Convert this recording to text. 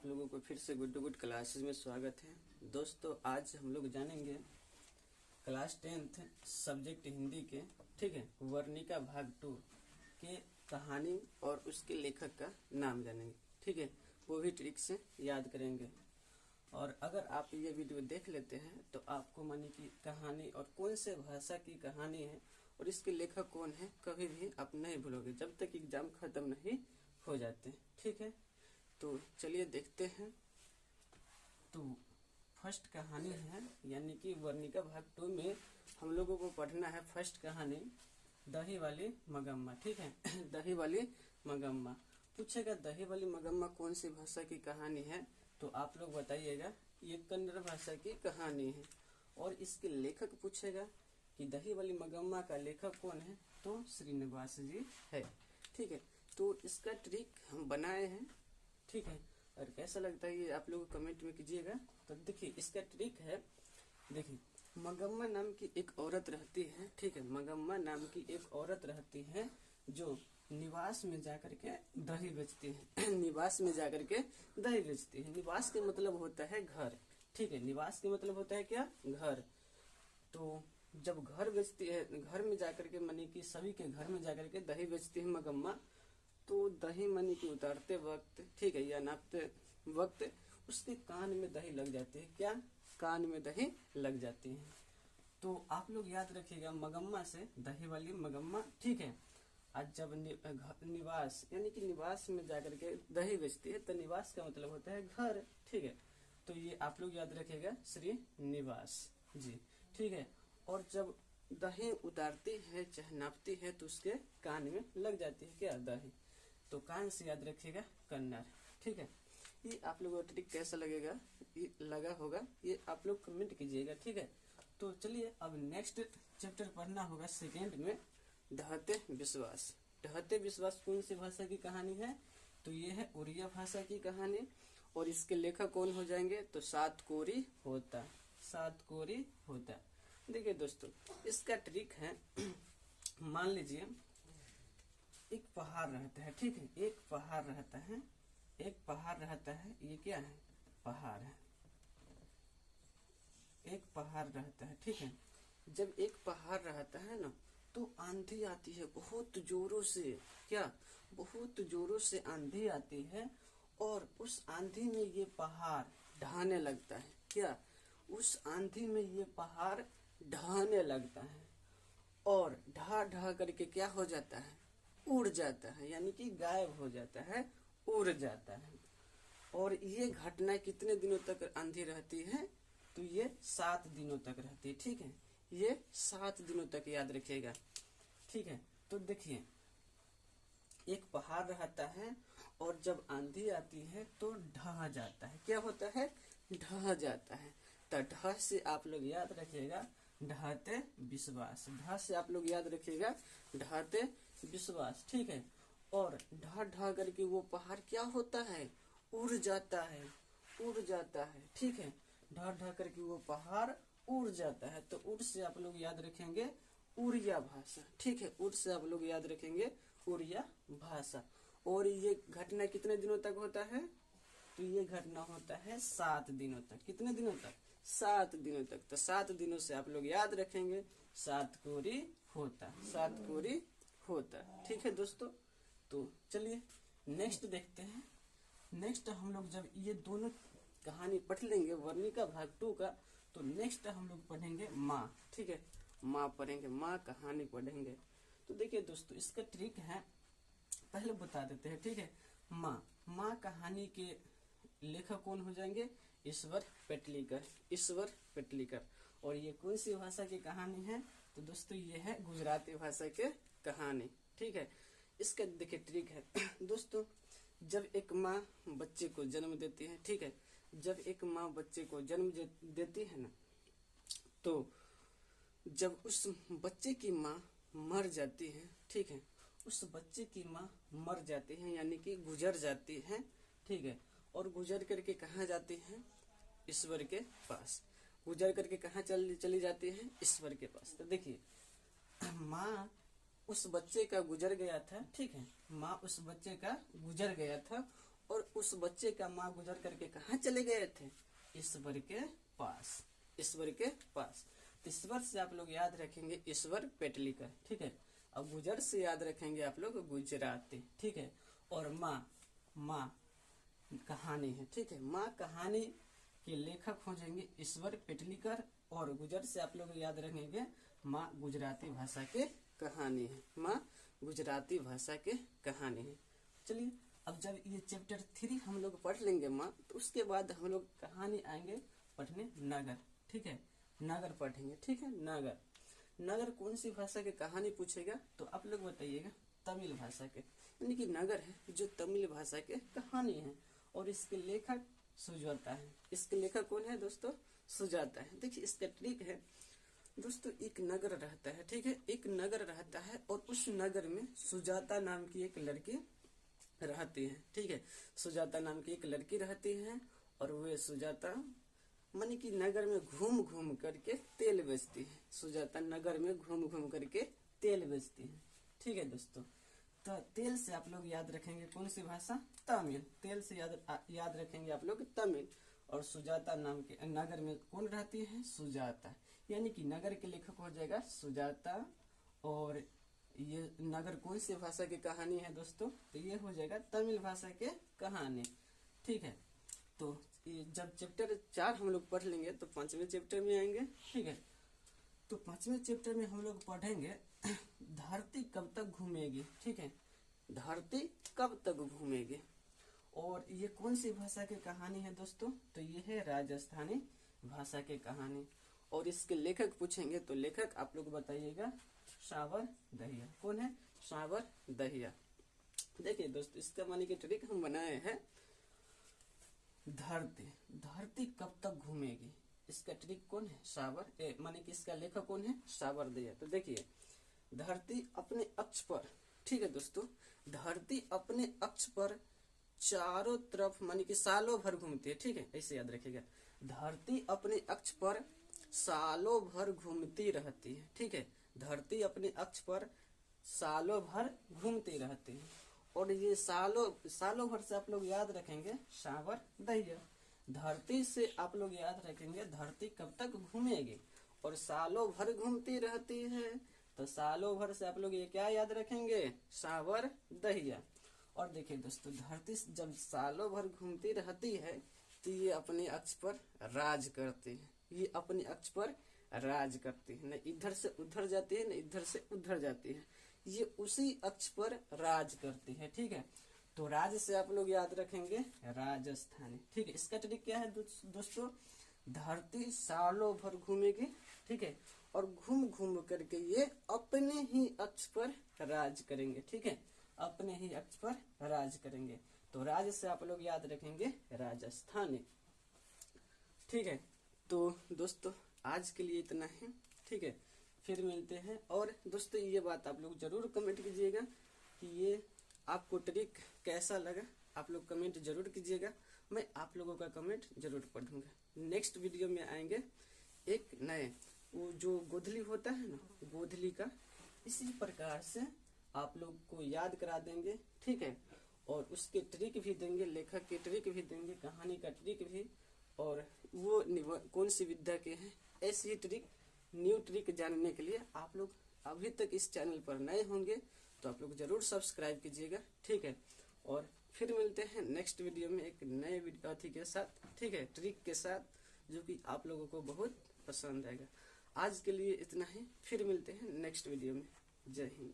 आप लोगों को फिर से गुड गुड क्लासेस में स्वागत है। दोस्तों आज हम लोग जानेंगे क्लास 10th सब्जेक्ट हिंदी के, ठीक है, वर्णिका भाग 2 के कहानी और उसके लेखक का नाम जानेंगे, ठीक है, वो भी ट्रिक से याद करेंगे। और अगर आप ये वीडियो देख लेते हैं तो आपको मानी की कहानी और कौन से भाषा की कहानी है और इसके लेखक कौन है कभी भी आप नहीं भूलोगे जब तक एग्जाम खत्म नहीं हो जाते, ठीक है। तो चलिए देखते हैं। तो फर्स्ट कहानी है यानी कि वर्णिका भाग 2 में हम लोगों को पढ़ना है फर्स्ट कहानी दही वाली मगम्मा, ठीक है। दही वाली मगम्मा पूछेगा, दही वाली मगम्मा कौन सी भाषा की कहानी है, तो आप लोग बताइएगा ये कन्नड़ भाषा की कहानी है। और इसके लेखक पूछेगा कि दही वाली मगम्मा का लेखक कौन है, तो श्रीनिवास जी है, ठीक है। तो इसका ट्रिक हम बनाए हैं, ठीक है, और कैसा लगता है ये आप लोग कमेंट में कीजिएगा। तो देखिए इसका ट्रिक है, देखिए मगम्मा नाम की एक औरत रहती है, ठीक है, मगम्मा नाम की एक औरत रहती है जो निवास में जाकर के दही बेचती है। निवास में जाकर के दही बेचती है। निवास के मतलब होता है घर, ठीक है, निवास के मतलब होता है क्या, घर। तो जब घर बेचती है, घर में जाकर के मनी की सभी के घर में जाकर के दही बेचती है मगम्मा, तो दही मनी की उतारते वक्त, ठीक है, या नापते वक्त उसके कान में दही लग जाती है। क्या, कान में दही लग जाती है। तो आप लोग याद रखिएगा मगम्मा से दही वाली मगम्मा, ठीक है। आज जब निवास यानी कि निवास में जाकर के दही बेचती है तो निवास का मतलब होता है घर, ठीक है। तो ये आप लोग याद रखिएगा श्री निवास जी, ठीक है। और जब दही उतारती है चाहे नापती है तो उसके कान में लग जाती है क्या, दही। तो कान से याद रखिएगा कन्नड़, ठीक है। ये आप लोगों को ट्रिक कैसा लगेगा, ये लगा होगा, ये आप लोग कमेंट कीजिएगा, ठीक है। तो चलिए अब नेक्स्ट चैप्टर पढ़ना होगा सेकेंड में, ढहते विश्वास। ढहते विश्वास कौन सी भाषा की कहानी है, तो ये है उड़िया भाषा की कहानी। और इसके लेखक कौन हो जाएंगे, तो सातकोरी होता, सातकोरी होता। देखिए दोस्तों इसका ट्रिक है, मान लीजिए एक पहाड़ रहता है, ठीक है, एक पहाड़ रहता है, एक पहाड़ रहता है, ये क्या है, पहाड़ है, एक पहाड़ रहता है, ठीक है। जब एक पहाड़ रहता है ना तो आंधी आती है बहुत जोरों से, क्या, बहुत जोरों से आंधी आती है और उस आंधी में ये पहाड़ ढहने लगता है। क्या, उस आंधी में ये पहाड़ ढहने लगता है और ढह ढह करके क्या हो जाता है, उड़ जाता है, यानी कि गायब हो जाता है, उड़ जाता है। और ये घटना कितने दिनों तक आंधी रहती है, तो ये 7 दिनों तक रहती है, ठीक है, ये 7 दिनों तक याद रखिएगा, ठीक है। तो देखिए एक पहाड़ रहता है और जब आंधी आती है तो ढह जाता है, क्या होता है, ढह जाता है। तो ढह से आप लोग याद रखिएगा ढहते विश्वास, ढह से आप लोग याद रखिएगा ढहते विश्वास, ठीक है। और ढह ढह करके वो पहाड़ क्या होता है, उड़ जाता है, उड़ जाता है, ठीक है। ढह ढह करके वो पहाड़ उड़ जाता है। तो उड़ से आप लोग याद रखेंगे उड़िया भाषा, ठीक है, उड़ से आप लोग याद रखेंगे उड़िया भाषा। और ये घटना कितने दिनों तक होता है, तो ये घटना होता है 7 दिनों तक। कितने दिनों तक, 7 दिनों तक। तो 7 दिनों से आप लोग याद रखेंगे सातकोरी होता, सातकोरी होता, ठीक है दोस्तों। तो चलिए नेक्स्ट देखते हैं। नेक्स्ट हम लोग जब ये दोनों कहानी पढ़ लेंगे वर्णिका भाग 2 का, तो नेक्स्ट हम लोग पढ़ेंगे माँ, ठीक है, माँ पढ़ेंगे, माँ कहानी पढ़ेंगे। तो देखिए दोस्तों इसका ट्रिक है, पहले बता देते हैं, ठीक है। माँ, माँ कहानी के लेखक कौन हो जाएंगे, ईश्वर पेटलीकर, ईश्वर पेटलीकर। और ये कौन सी भाषा की कहानी है, तो दोस्तों ये है गुजराती भाषा के कहानी, ठीक है। इसका देखिए ट्रिक है दोस्तों, जब एक माँ बच्चे को जन्म देती है, ठीक है, जब एक माँ बच्चे को जन्म देती है ना, तो जब उस बच्चे की माँ मर जाती है, ठीक है, उस बच्चे की माँ मर जाती है यानी कि गुजर जाती है, ठीक है। और गुजर करके कहाँ जाती है, ईश्वर के पास। गुजर करके कहाँ चली जाती है, ईश्वर के पास। तो देखिए माँ उस बच्चे का गुजर गया था, ठीक है, माँ उस बच्चे का गुजर गया था और उस बच्चे का माँ गुजर करके कहाँ चले गए थे? ईश्वर के पास, ईश्वर के पास। ईश्वर से आप लोग याद रखेंगे ईश्वर पेटलीकर, ठीक है। अब गुजर से याद रखेंगे आप लोग गुजराती, ठीक है। और माँ, माँ कहानी है, ठीक है। माँ कहानी के लेखक हो जाएंगे ईश्वर पेटलीकर, और गुजर से आप लोग याद रखेंगे माँ गुजराती भाषा के कहानी है, माँ गुजराती भाषा के कहानी है। चलिए अब जब ये चैप्टर 3 हम लोग पढ़ लेंगे माँ, तो उसके बाद हम लोग कहानी आएंगे पढ़ने नगर, ठीक है। नगर पढ़ेंगे, ठीक है। नगर, नगर कौन सी भाषा की कहानी पूछेगा तो आप लोग बताइएगा तमिल भाषा के, यानी कि नगर है जो तमिल भाषा के कहानी है। और इसके लेखक सुजाता है। इसके लेखक कौन है दोस्तों? सुजाता है। देखिए इसका ट्रिक है दोस्तों, एक नगर रहता है, ठीक है। एक नगर रहता है और उस नगर में सुजाता नाम की एक लड़की रहती है, ठीक है। सुजाता नाम की एक लड़की रहती है और वे सुजाता मानी कि नगर में घूम घूम करके तेल बेचती है। सुजाता नगर में घूम घूम करके तेल बेचती है, ठीक है दोस्तों। तो तेल से आप लोग याद रखेंगे कौन सी भाषा? तमिल। तेल से याद रखेंगे आप लोग तमिल। और सुजाता नाम के नगर में कौन रहती है? सुजाता, यानी कि नगर के लेखक हो जाएगा सुजाता। और ये नगर कौन सी भाषा की कहानी है दोस्तों? तो ये हो जाएगा तमिल भाषा के कहानी, ठीक है। तो जब चैप्टर 4 हम लोग पढ़ लेंगे तो 5वें चैप्टर में आएंगे, ठीक है। तो 5वें चैप्टर में हम लोग पढ़ेंगे धरती कब तक घूमेगी, ठीक है। धरती कब तक घूमेगी। और ये कौन सी भाषा की कहानी है दोस्तों? तो ये है राजस्थानी भाषा की कहानी। और इसके लेखक पूछेंगे तो लेखक आप लोग बताइएगा सावर दहिया। कौन है? सावर दहिया। देखिए दोस्तों इसका मानी की ट्रिक हम बनाए हैं धरती, धरती कब तक घूमेगी। इसका ट्रिक कौन है? सावर माने कि इसका लेखक कौन है? सावर दहिया। तो देखिए धरती अपने अक्ष पर, ठीक है दोस्तों, धरती अपने अक्ष पर चारों तरफ माने कि सालों भर घूमती है, ठीक है। ऐसे याद रखिएगा, धरती अपने अक्ष पर सालों भर घूमती रहती है, ठीक है। धरती अपने अक्ष पर सालों भर घूमती रहती है। और ये सालों भर से आप लोग याद रखेंगे सावर दहिया। धरती से आप लोग याद रखेंगे धरती कब तक घूमेगी, और सालों भर घूमती रहती है। तो सालों भर से आप लोग ये क्या याद रखेंगे? सावर दहिया। और देखिए दोस्तों धरती जब सालों भर घूमती रहती है तो ये अपने अक्ष पर राज करती है। ये अपने अक्ष पर राज करती है, न इधर से उधर जाती है न इधर से उधर जाती है। ये उसी अक्ष पर राज करती है, ठीक है। तो राज से आप लोग याद रखेंगे राजस्थानी, ठीक है। इसका ट्रिक क्या है दोस्तों? धरती सालों भर घूमेगी, ठीक है, और घूम घूम करके ये अपने ही अक्ष पर राज करेंगे, ठीक है। अपने ही अक्ष पर राज करेंगे। तो राज से आप लोग याद रखेंगे राजस्थानी, ठीक है। तो दोस्तों आज के लिए इतना ही, ठीक है। फिर मिलते हैं। और दोस्तों ये बात आप लोग जरूर कमेंट कीजिएगा कि ये आपको ट्रिक कैसा लगा। आप लोग कमेंट जरूर कीजिएगा, मैं आप लोगों का कमेंट जरूर पढ़ूंगा। नेक्स्ट वीडियो में आएंगे एक नए, वो जो गोधली होता है ना, गोधली का इसी प्रकार से आप लोग को याद करा देंगे, ठीक है। और उसके ट्रिक भी देंगे, लेखक के ट्रिक भी देंगे, कहानी का ट्रिक भी, और वो कौन सी विद्या के हैं। ऐसी ही ट्रिक, न्यू ट्रिक जानने के लिए आप लोग अभी तक इस चैनल पर नए होंगे तो आप लोग जरूर सब्सक्राइब कीजिएगा, ठीक है। और फिर मिलते हैं नेक्स्ट वीडियो में एक नए वीडियो के साथ, ठीक है, ट्रिक के साथ जो कि आप लोगों को बहुत पसंद आएगा। आज के लिए इतना ही, फिर मिलते हैं नेक्स्ट वीडियो में। जय हिंद।